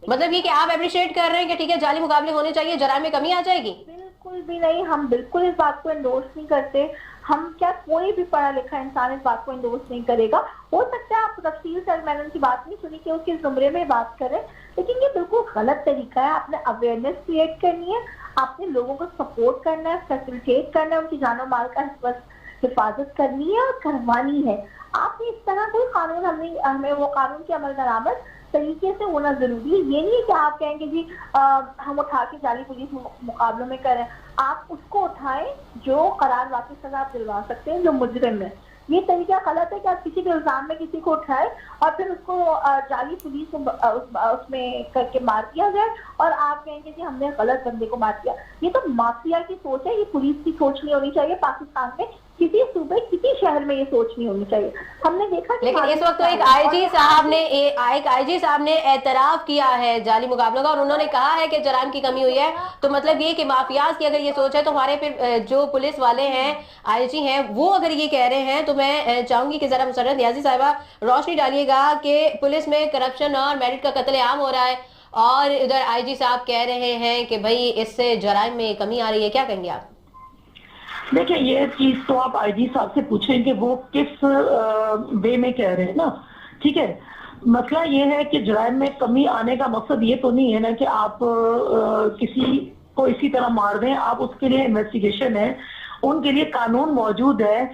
मतलब ये कि आप अप्रिशिएट कर रहे हैं कि ठीक है जाली मुकाबले होने चाहिए, जराइम में कमी आ जाएगी? बिल्कुल भी नहीं, हम बिल्कुल इस बात को एंडोर्स नहीं करते। हम क्या कोई भी पढ़ा लिखा इंसान इस बात को इंडोर्स नहीं करेगा। हो सकता है आप तफसील से, मैंने उनकी बात नहीं सुनी कि उसके जुमरे में बात करें, लेकिन ये बिल्कुल गलत तरीका है। आपने अवेयरनेस क्रिएट करनी है, आपने लोगों को सपोर्ट करना है, फैसिलिटेट करना है, उनकी जानो माल का हिफाजत करनी है और करवानी है। आपने इस तरह कोई कानून हमें वो कानून की अमल दरामद तरीके से होना जरूरी है। ये नहीं है कि आप कहेंगे जी हम उठा के जाली पुलिस मुकाबलों में करें। आप उसको उठाएं जो करार वाकई सजा आप दिलवा सकते हैं, जो मुजरिम है। ये तरीका गलत है कि आप किसी के इल्जाम में किसी को उठाए और फिर उसको जाली पुलिस उसमें करके मार दिया जाए और आप कहेंगे जी हमने गलत बंदे को मार दिया। ये तो माफिया की सोच है, ये पुलिस की सोच नहीं होनी चाहिए। पाकिस्तान में किसी सूबे किसी शहर में ये सोच नहीं होनी चाहिए। हमने देखा कि लेकिन इस वक्त तो एक आईजी साहब ने एतराफ किया है जाली मुकाबलों का और उन्होंने कहा है कि जराइम की कमी हुई है। तो मतलब ये कि माफियाज की अगर ये सोच है तो हमारे फिर जो पुलिस वाले हैं, आईजी हैं, वो अगर ये कह रहे हैं तो मैं चाहूंगी कि जरा मुसर्रत नियाजी साहिबा रोशनी डालिएगा कि पुलिस में करप्शन और मेरिट का कत्लेआम हो रहा है और इधर आईजी साहब कह रहे हैं कि भाई इससे जराइम में कमी आ रही है, क्या कहेंगे आप? देखिए, ये चीज तो आप आईजी साहब से पूछें कि वो किस वे में कह रहे हैं ना, ठीक है। मसला ये है कि जराइम में कमी आने का मकसद ये तो नहीं है ना कि आप किसी को इसी तरह मार दें। आप उसके लिए इन्वेस्टिगेशन है, उनके लिए कानून मौजूद है।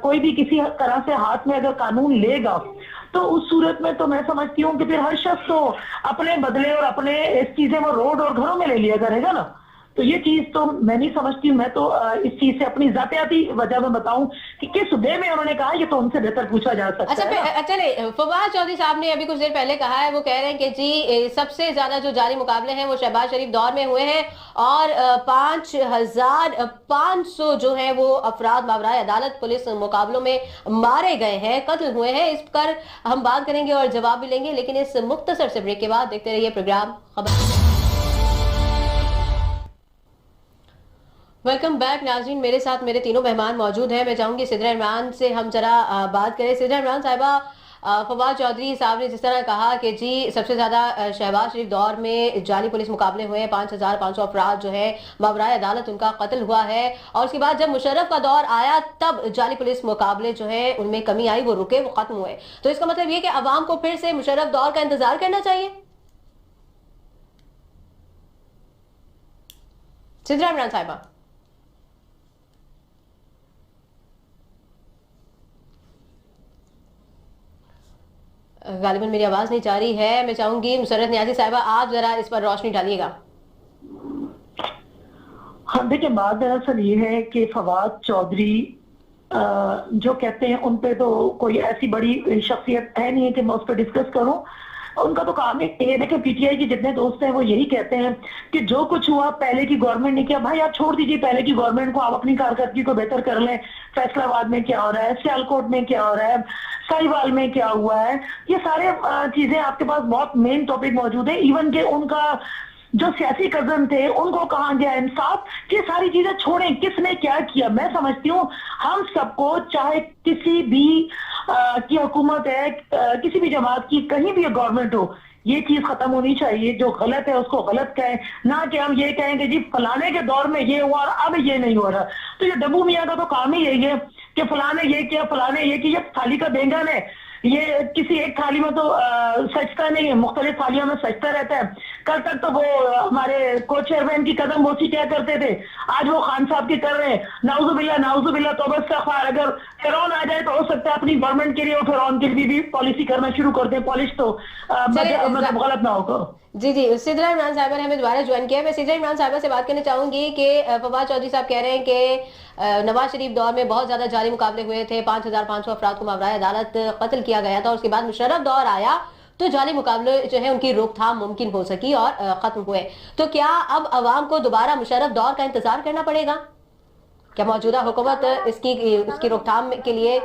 कोई भी किसी तरह से हाथ में अगर कानून लेगा तो उस सूरत में तो मैं समझती हूँ कि फिर हर शख्स तो अपने बदले और अपने इस चीजें वो रोड और घरों में ले लिया करेगा ना। तो ये चीज तो मैं नहीं समझती हूँ। मैं तो इस चीज से अपनी जातियाती वजह में बताऊं कि किस सूबे में उन्होंने कहा, ये तो उनसे बेहतर पूछा जा सकता है। चले, फवाद चौधरी साहब ने अभी कुछ देर पहले कहा है, वो कह रहे हैं कि जी सबसे ज्यादा जो जाली मुकाबले हैं वो शहबाज शरीफ दौर में हुए हैं और 5500 जो है वो अफराद मावराए अदालत पुलिस मुकाबलों में मारे गए हैं, कत्ल हुए हैं। इस पर हम बात करेंगे और जवाब भी लेंगे, लेकिन इस मुख्तसर से ब्रेक के बाद देखते रहिए प्रोग्राम खबर। वेलकम बैक नाज़रीन, मेरे साथ मेरे तीनों मेहमान मौजूद हैं। मैं चाहूंगी सिदरा इमरान से हम जरा बात करें। सिदरा इमरान साहिबा, फवाद चौधरी साहब ने जिस तरह कहा कि जी सबसे ज़्यादा शहबाज शरीफ दौर में जाली पुलिस मुकाबले हुए हैं, 5500 अफराद जो है मावराए अदालत उनका कत्ल हुआ है और उसके बाद जब मुशर्रफ का दौर आया तब जाली पुलिस मुकाबले जो है उनमें कमी आई, वो रुके, वो खत्म हुए। तो इसका मतलब ये कि अवाम को फिर से मुशर्रफ दौर का इंतजार करना चाहिए। सिदरा इमरान साहिबा, गालिबन मेरी आवाज नहीं जा रही है। मैं चाहूंगी मुसर्रत नियाजी साहिबा आप जरा इस पर रोशनी डालिएगा। हाँ, देखिए, बात दरअसल ये है कि फवाद चौधरी जो कहते हैं उन पे तो कोई ऐसी बड़ी शख्सियत है नहीं है कि मैं उस पर डिस्कस करूं। उनका तो काम है ये। देखिए, पीटीआई के जितने दोस्त हैं वो यही कहते हैं कि जो कुछ हुआ पहले की गवर्नमेंट ने किया। भाई आप छोड़ दीजिए पहले की गवर्नमेंट को, आप अपनी कारकर्दगी को बेहतर कर लें। फैसलाबाद में क्या हो रहा है, सियालकोट में क्या हो रहा है, साहिवाल में क्या हुआ है, ये सारे चीजें आपके पास बहुत मेन टॉपिक मौजूद है। इवन के उनका जो सियासी कजन थे उनको कहा गया इंसाफ, ये सारी चीजें छोड़ें, किसने क्या किया। मैं समझती हूँ हम सबको, चाहे किसी भी की हुकूमत है, किसी भी जमात की, कहीं भी गवर्नमेंट हो, ये चीज खत्म होनी चाहिए। जो गलत है उसको गलत कहें, ना कि हम ये कहें कि जी फलाने के दौर में ये हुआ और अब ये नहीं हो रहा। तो ये डब्बू मियाँ का तो काम ही यही है कि फलाने ये किया, फलाने ये किया। थाली का बैंगन है, ये किसी एक थाली में तो सजता नहीं है, मुख्तलिफ थालियों में सजता रहता है। कल तक तो वो हमारे को चेयरमैन की कदम बोसी क्या करते थे, आज वो खान साहब की कर रहे हैं। नाउजुबिल्ला तौबा इस्तग़फ़ार। अगर फिरौन आ जाए तो हो सकता है अपनी गवर्नमेंट के लिए और फिरौन के लिए भी पॉलिसी करना शुरू कर दे। पॉलिश तो मतलब गलत ना होगा। जी जी, सिदरा इमरान साहिबा ने हमें दोबारा ज्वाइन किया। मैं सिदरा इमरान साहिबा से बात करना चाहूंगी कि फवाद चौधरी साहब कह रहे हैं कि नवाज शरीफ दौर में बहुत ज्यादा जाली मुकाबले हुए थे, 5500 अफराद को मावराए अदालत कत्ल किया गया था। उसके बाद मुशर्रफ दौर आया तो जाली मुकाबले जो है उनकी रोकथाम मुमकिन हो सकी और खत्म हुए। तो क्या अब अवाम को दोबारा मुशर्रफ दौर का इंतजार करना पड़ेगा? क्या मौजूदा हुकूमत इसकी रोकथाम के लिए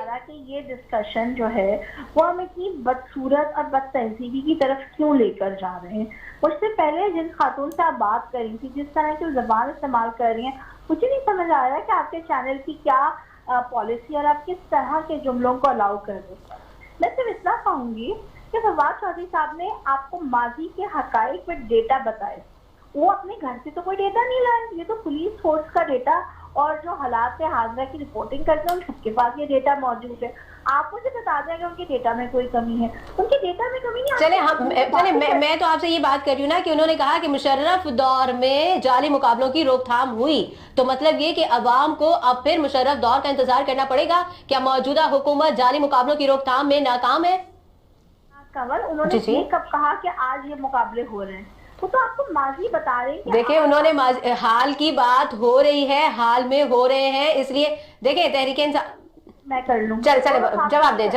ये डिस्कशन जो है वो हम इतनी बदसूरत और बदतहजीबी की तरफ क्यों लेकर जा रहे हैं? उससे पहले जिन खातून से आप बात कर रही थी, जिस तरह की जबान इस्तेमाल कर रही हैं, मुझे नहीं समझ आ रहा कि आपके चैनल की क्या पॉलिसी और आप किस तरह के जुमलों को अलाउ कर रहे हैं। मैं सिर्फ इतना कहूंगी कि फवाद चौधरी साहब ने आपको माजी के हकाइक में डेटा बताए, वो अपने घर से तो कोई डेटा नहीं लाए, ये तो पुलिस फोर्स का डेटा और जो हालात है हाजरा की रिपोर्टिंग करते हैं उन सबके पास ये डेटा मौजूद है। आप मुझे बता दें कि उनके डेटा में कोई कमी है, उनके डेटा में कमी नहीं। चले मैं तो आपसे ये बात कर रही हूँ ना कि उन्होंने कहा कि मुशर्रफ दौर में जाली मुकाबलों की रोकथाम हुई, तो मतलब ये कि अवाम को अब फिर मुशर्रफ दौर का इंतजार करना पड़ेगा। क्या मौजूदा हुकूमत जाली मुकाबलों की रोकथाम में नाकाम है? कंवल, उन्होंने ये कब कहा कि आज ये मुकाबले हो रहे हैं? वो तो आपको माजी बता रहे हैं। देखिए उन्होंने हाल की बात हो रही है, हाल में हो रहे हैं, इसलिए देखिए तहरीक इंसाफ मैं कर लूँ। चल जवाब दे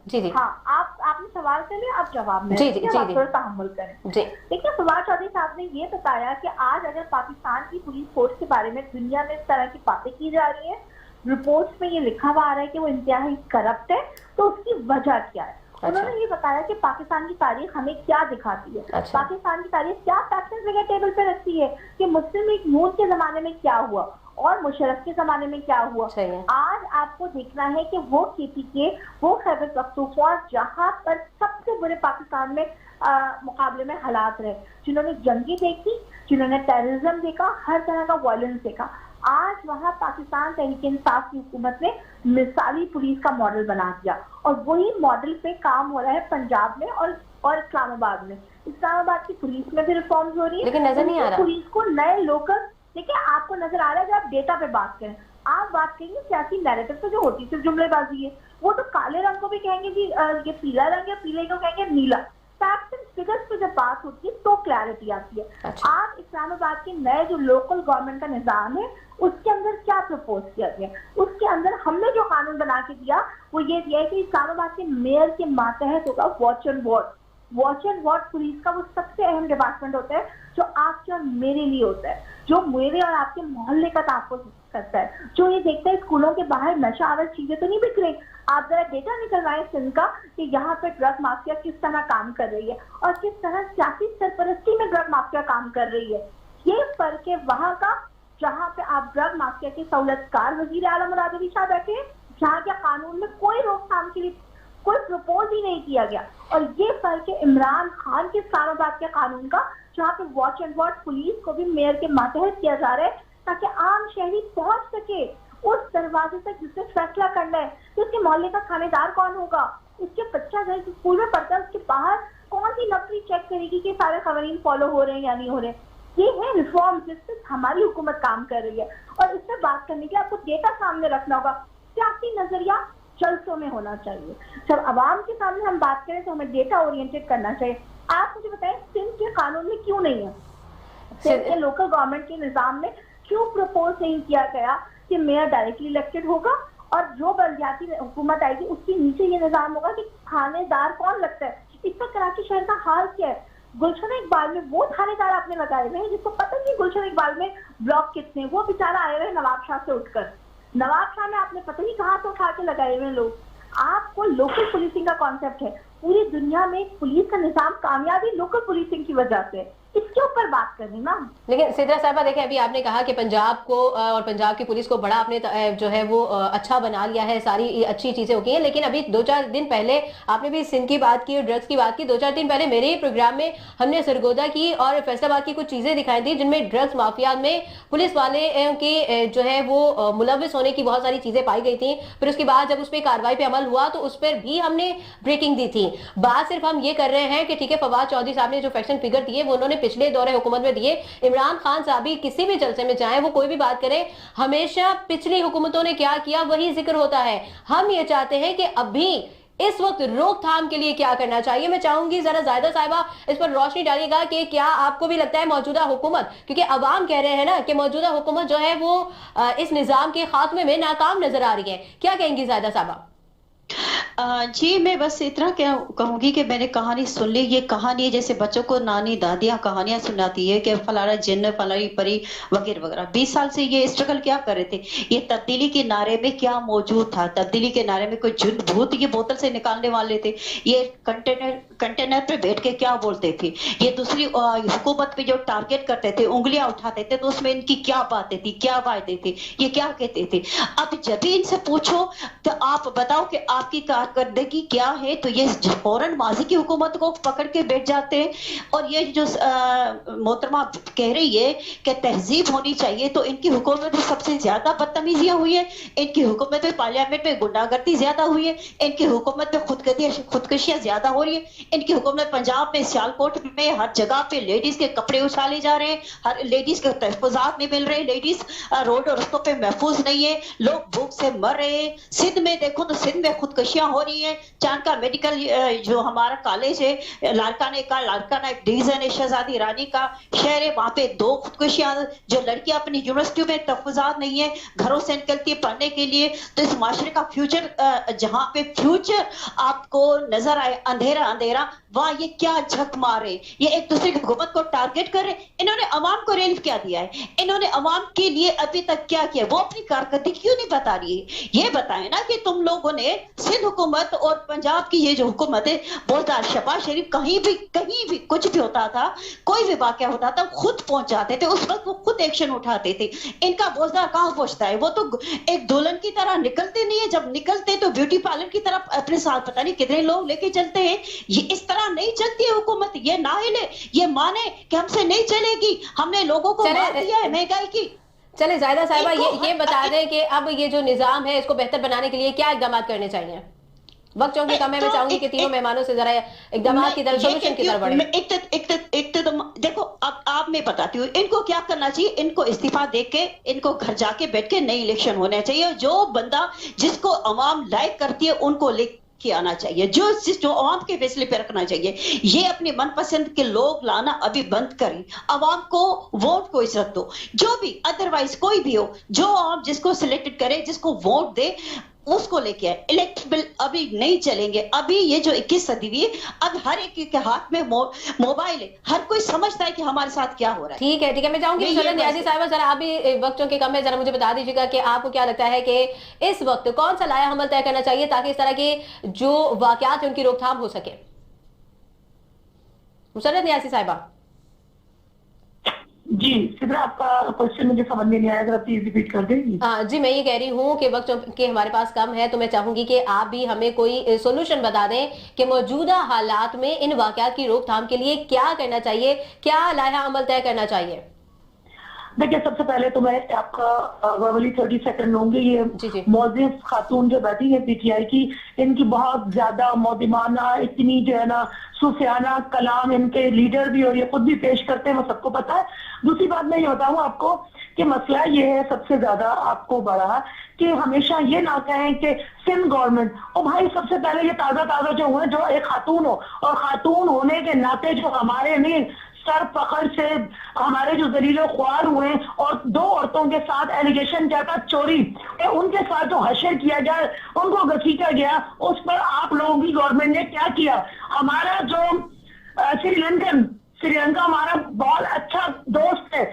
जी। हाँ, आपने सवाल कर लिया, आप जवाब में जी तहम्मुल करें। जी देखिए, फवाद चौधरी साहब ने ये बताया कि आज अगर पाकिस्तान की पुलिस फोर्स के बारे में दुनिया में इस तरह की बातें की जा रही है, रिपोर्ट्स में ये लिखा हुआ आ रहा है कि वो इंतहाई करप्ट है, तो उसकी वजह क्या है? उन्होंने ये बताया कि पाकिस्तान की तारीख हमें क्या दिखाती है। पाकिस्तान की तारीख क्या फैक्ट्स वगैरह टेबल पे रखती है कि मुस्लिम लीग नून के जमाने में क्या हुआ और मुशर्रफ के जमाने में क्या हुआ। आज आपको देखना है कि वो KPK, वो खैबर पख्तूनख्वा, जहां पर सबसे बुरे पाकिस्तान में मुकाबले में हालात रहे, जिन्होंने जंगी देखी, जिन्होंने टेररिज्म देखा, हर तरह का वायलेंस देखा, आज वहां पाकिस्तान तहरीक इंसाफ की हुकूमत ने मिसाली पुलिस का मॉडल बना दिया और वही मॉडल पे काम हो रहा है पंजाब में और इस्लामाबाद में। इस्लामाबाद की पुलिस में भी रिफॉर्म्स हो रही है, लेकिन नजर नहीं आ रहा पुलिस को नए लोकल। देखिए, आपको नजर आ रहा है, जब आप डेटा पे बात करें, आप बात करेंगे सियासी नैरेटिव पे जो होती सिर्फ जुमलेबाजी है, वो तो काले रंग को भी कहेंगे कि ये पीला रंग है, पीले को कहेंगे नीला। फैक्ट्स एंड फिगर्स पे जब बात होती है तो क्लैरिटी आती है। आज इस्लामाबाद के नए जो लोकल गवर्नमेंट का निजाम है, उसके अंदर क्या प्रपोज किया गया? उसके अंदर हमने जो कानून बना के दिया वो ये दिया है कि इस्लामाबाद के मेयर के मातहत होगा watch and ward. Watch and ward police का वो सबसे अहम डिपार्टमेंट होता है जो आपके और मेरे लिए होता है, जो मेरे और आपके मोहल्ले का तहफ़्फ़ुज़ करता है, जो ये देखता है स्कूलों के बाहर नशा आवर चीजें तो नहीं बिक रही। आप जरा डेटा निकलवाएं सिंध का कि यहाँ पे ड्रग माफिया किस तरह काम कर रही है और किस तरह सियासी सरपरस्ती में ड्रग माफिया काम कर रही है। ये फर्क है वहां का, जहाँ पे आप ड्रग माफिया के सहूलतकार वजीर आला मुराद अली शाह बैठे हैं, जहाँ के कानून में कोई रोकथाम के लिए कोई प्रपोज ही नहीं किया गया। और ये फर्क है इमरान खान के इस्लामाबाद के कानून का, जहाँ पे वॉच एंड वार्ड पुलिस को भी मेयर के मातहत किया जा रहा है ताकि आम शहरी पहुंच सके उस दरवाजे तक जिससे फैसला करना है कि उसके मोहल्ले का थानेदार कौन होगा, उसके बच्चा जाए स्कूल में पढ़ता है, उसके बाहर कौन सी नौकरी चेक करेगी कि सारे खबरीन फॉलो हो रहे हैं या नहीं हो रहे। ये है रिफॉर्म जिससे हमारी हुकूमत काम कर रही है और इससे बात करने के लिए आपको डेटा सामने रखना होगा। सियासी नजरिया जलसों में होना चाहिए। जब आवाम के सामने हम बात करें तो हमें डेटा ओरिएंटेड करना चाहिए। आप मुझे बताएं, सिंध के कानून में क्यों नहीं है, सिंध के लोकल गवर्नमेंट के निजाम में क्यों प्रपोज नहीं किया गया कि मेयर डायरेक्टली इलेक्टेड होगा और जो बलदियाती हुकूमत आएगी उसके नीचे ये निजाम होगा कि थानेदार कौन लगता है। इसका कराची शहर का हाल क्या है? गुलशन इकबाल में वो थानेदार आपने लगाए हुए हैं जिसको पता नहीं गुलशन इकबाल में ब्लॉक कितने, वो बेचारा आए हुए नवाब शाह से उठकर, नवाब शाह में आपने पता नहीं कहाँ से उठा के लगाए हुए लोग। आपको लोकल पुलिसिंग का कॉन्सेप्ट है, पूरी दुनिया में पुलिस का निजाम कामयाबी लोकल पुलिसिंग की वजह से, इसके ऊपर बात करें ना। लेकिन सिद्रा साहिबा देखें, अभी आपने कहा कि पंजाब को और पंजाब की पुलिस को बड़ा आपने जो है वो अच्छा बना लिया है, सारी अच्छी चीजें हो गई हैं, लेकिन अभी 2-4 दिन पहले आपने भी सिंध की बात की और ड्रग्स की बात की। 2-4 दिन पहले मेरे ही प्रोग्राम में हमने सरगोदा की और फैसलाबाद की कुछ चीजें दिखाई थी जिनमें ड्रग्स माफिया में पुलिस वाले की जो है वो मुलविस होने की बहुत सारी चीजें पाई गई थी। फिर उसके बाद जब उस पर कार्रवाई पे अमल हुआ तो उस पर भी हमने ब्रेकिंग दी थी। बात सिर्फ हम ये कर रहे हैं कि ठीक है, फवाद चौधरी साहब ने जो फैक्शन फिगर दिए वो उन्होंने पिछले दौरे हुकूमत में दिए। इमरान खान साहब भी किसी भी जलसे में जाएं, वो कोई भी बात करें, हमेशा पिछली हुकूमतों ने क्या किया वही जिक्र होता है। हम ये चाहते हैं कि अभी इस वक्त रोकथाम के लिए क्या करना चाहिए। मैं चाहूंगी जरा जायदा साहिबा इस पर रोशनी डालिएगा कि क्या आपको भी लगता है मौजूदा हुकूमत, क्योंकि अवाम कह रहे हैं ना कि मौजूदा हुकूमत जो है वो इस निजाम के खात्मे में नाकाम नजर आ रही है, क्या कहेंगी जायदा साहिबा? जी, मैं बस इतना कहूंगी कि मैंने कहानी सुन ली। ये कहानी है जैसे बच्चों को नानी दादियां कहानियां सुनाती है कि फलाना जिन्न फलानी परी वगैरह वगैरह। 20 साल से ये स्ट्रगल क्या कर रहे थे, ये तब्दीली के नारे में क्या मौजूद था, तब्दीली के नारे में कोई जुन भूत ये बोतल से निकालने वाले थे, ये कंटेनर पे बैठ के क्या बोलते थे, ये दूसरी हुकूमत पे जो टारगेट करते थे, उंगलियां उठाते थे, तो उसमें इनकी क्या बातें थी, क्या वायदे थे, ये क्या कहते थे। अब जब भी इनसे पूछो तो आप बताओ कि आपकी कारकर्दगी क्या है, तो ये फौरन माजी की हुकूमत को पकड़ के बैठ जाते हैं। और ये जो मोहतरमा कह रही है कि तहजीब होनी चाहिए, तो इनकी हुकूमत में सबसे ज्यादा बदतमीजियां हुई है, इनकी हुकूमत में पार्लियामेंट में गुंडागर्दी ज्यादा हुई है, इनकी हुकूमत में खुदकशियां ज्यादा हो रही है, इनकी हुकूमत पंजाब में सियालकोट में हर जगह पे लेडीज के कपड़े उछाले जा रहे हैं, हर लेडीज के तहफुजात नहीं मिल रहे, लेडीज रोड और रस्तों पे महफूज नहीं है, लोग भूख से मर रहे हैं। सिंध में देखो तो सिंध में खुदकशियां हो रही हैं। चांदका मेडिकल जो हमारा कॉलेज है लाड़काना एक डिवीजन है शहजादी रानी का शहर है, वहां पे 2 खुदकशियां, जो लड़कियां अपनी यूनिवर्सिटियों में तहफुजात नहीं है, घरों से निकलती है पढ़ने के लिए। तो इस माशरे का फ्यूचर, जहां पे फ्यूचर आपको नजर आए अंधेरा अंधेरा, वहां ये क्या झक मारे, ये एक दूसरे की हुकूमत को टारगेट कर रहे। इन्होंने अवाम को रिलीफ क्या दिया है, इन्होंने अवाम के लिए अभी तक क्या किया, वो अपनी कारकर्दगी क्यों नहीं बता रही है। ये बताएं ना कि तुम लोगों ने सिंध हुकूमत और पंजाब की ये जो हुकूमत है, बोलदार शहबाज शरीफ कहीं भी कुछ भी होता था, कोई भी वाकया होता था, खुद पहुंच जाते थे, उस वक्त वो खुद एक्शन उठाते थे। इनका बोलदार कहां पहुंचता है, वो तो एक दुल्हन की तरह निकलते नहीं है, जब निकलते तो ब्यूटी पार्लर की तरफ अपने साथ पता नहीं कितने लोग लेके चलते हैं। ये इस तरह नहीं चलती है हुकूमत, ये ना हिले, ये माने कि हमसे नहीं चलेगी, हमने लोगों को मार दिया है महंगाई की। चले जायदा साहिबा, ये बता दें कि अब ये जो निजाम है इसको बेहतर बनाने के लिए क्या इकदाम करने चाहिए। वक्त चौंकी कम है, मैं चाहूंगी कि तीनों मेहमानों से जरा इकदाम की तरफ, सोल्यूशन की तरफ बढ़े। देखो अब आप मैं बताती हूँ इनको क्या करना चाहिए। इनको इस्तीफा देके इनको घर जाके बैठ के नई इलेक्शन होने चाहिए। जो बंदा जिसको अवाम लाइक करती है उनको के आना चाहिए, जो अवाम के फैसले पे रखना चाहिए। ये अपने मनपसंद के लोग लाना अभी बंद करें, अवाम को वोट को इज्जत दो। जो भी अदरवाइज कोई भी हो, जो अवाम जिसको सिलेक्टेड करे, जिसको वोट दे, उसको लेके आए। इलेक्ट्रिक बिल अभी नहीं चलेंगे। अभी ये जो 21 सदी हुई है, अब हर एक के हाथ में मोबाइल है, हर कोई समझता है कि हमारे साथ क्या हो रहा है। ठीक है, मैं चाहूंगी न्याजी साहिबा, जरा आप भी वक्तों के कम है, जरा मुझे बता दीजिएगा कि आपको क्या लगता है कि इस वक्त कौन सा लाया अमल तय करना चाहिए ताकि इस तरह के जो वाकयात है उनकी रोकथाम हो सके। मुसर्रत न्याजी साहिबा जी, सिद्रा आपका क्वेश्चन मुझे समझ में नहीं आया, अगर प्लीज रिपीट कर देंगी। जी, मैं ये कह रही हूँ कि वक्त के हमारे पास कम है, तो मैं चाहूंगी कि आप भी हमें कोई सोल्यूशन बता दें कि मौजूदा हालात में इन वाकयात की रोकथाम के लिए क्या करना चाहिए, क्या लाया अमल तय करना चाहिए। देखिए, सबसे पहले तो मैं आपका वर्बली 30 सेकंड लूंगी। ये मौजिज खातून जो बैठी है पीटीआई की, इनकी बहुत ज्यादा मौदिमाना, इतनी जो है ना सूफियाना कलाम इनके लीडर भी और ये खुद भी पेश करते हैं, वो सबको पता है। दूसरी बात मैं ये बताऊं आपको कि मसला ये है सबसे ज्यादा आपको बड़ा कि हमेशा ये ना कहें कि सिंध गवर्नमेंट, और भाई सबसे पहले ये ताजा जो हुए, जो एक खातून हो, और खातून होने के नाते जो हमारे नहीं सर पकड़ से हमारे जो जलीलो ख्वार हुए और 2 औरतों के साथ एलिगेशन क्या था, चोरी, उनके साथ जो हशर किया गया, उनको घसीटा गया, उस पर आप लोगों की गवर्नमेंट ने क्या किया। हमारा जो श्रीलंका हमारा बहुत अच्छा दोस्त है,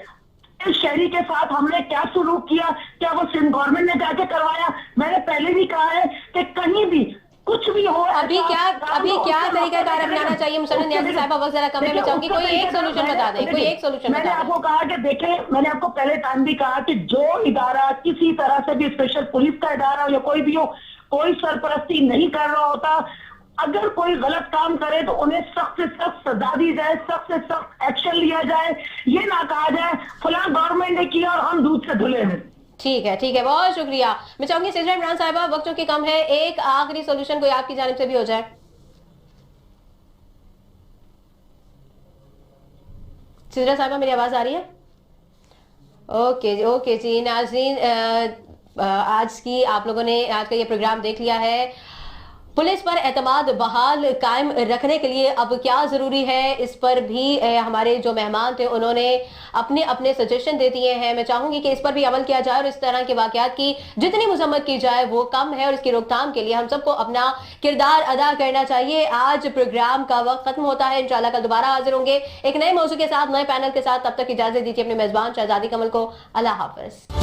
इस शहरी के साथ हमने क्या सुलूक किया, क्या वो सिंध गवर्नमेंट ने जाके करवाया। मैंने पहले भी कहा है कि कहीं भी कुछ भी हो, अभी क्या तरीकाकार अपनाना चाहिए। मुसर्रत न्याजी साहिबा, वक्त जरा कम है, मैं चाहूंगी कोई एक सोल्यूशन बता दें, कोई एक सोल्यूशन। मैंने आपको कहा कि देखें, मैंने आपको पहले टाइम भी कहा कि जो इदारा किसी तरह से भी, स्पेशल पुलिस का इदारा हो या कोई भी हो, कोई सरपरस्ती नहीं कर रहा होता, अगर कोई गलत काम करे तो उन्हें सख्त से सख्त सजा दी जाए, सख्त से सख्त एक्शन लिया जाए। ये ना कहा जाए फलां गवर्नमेंट ने किया और हम दूध से धुले हैं। ठीक है, बहुत शुक्रिया। मैं चाहूंगी सिजरा इमरान साहिबा, वक्तों की कम है, एक आखिरी सोल्यूशन कोई आपकी जानिब से भी हो जाए। सिजरा साहिबा, मेरी आवाज आ रही है? ओके जी नाज़रीन, आज की आप लोगों ने आज का ये प्रोग्राम देख लिया है। पुलिस पर एतमाद बहाल कायम रखने के लिए अब क्या ज़रूरी है, इस पर भी हमारे जो मेहमान थे उन्होंने अपने सजेशन दे दिए हैं। मैं चाहूंगी कि इस पर भी अमल किया जाए और इस तरह के वाकयात की जितनी मजम्मत की जाए वो कम है और इसकी रोकथाम के लिए हम सबको अपना किरदार अदा करना चाहिए। आज प्रोग्राम का वक्त खत्म होता है, इंशाल्लाह कल दोबारा हाजिर होंगे एक नए मौजू के साथ, नए पैनल के साथ। तब तक इजाजत दीजिए अपने मेजबान शहजादी कमल को। अल्लाह हाफिज।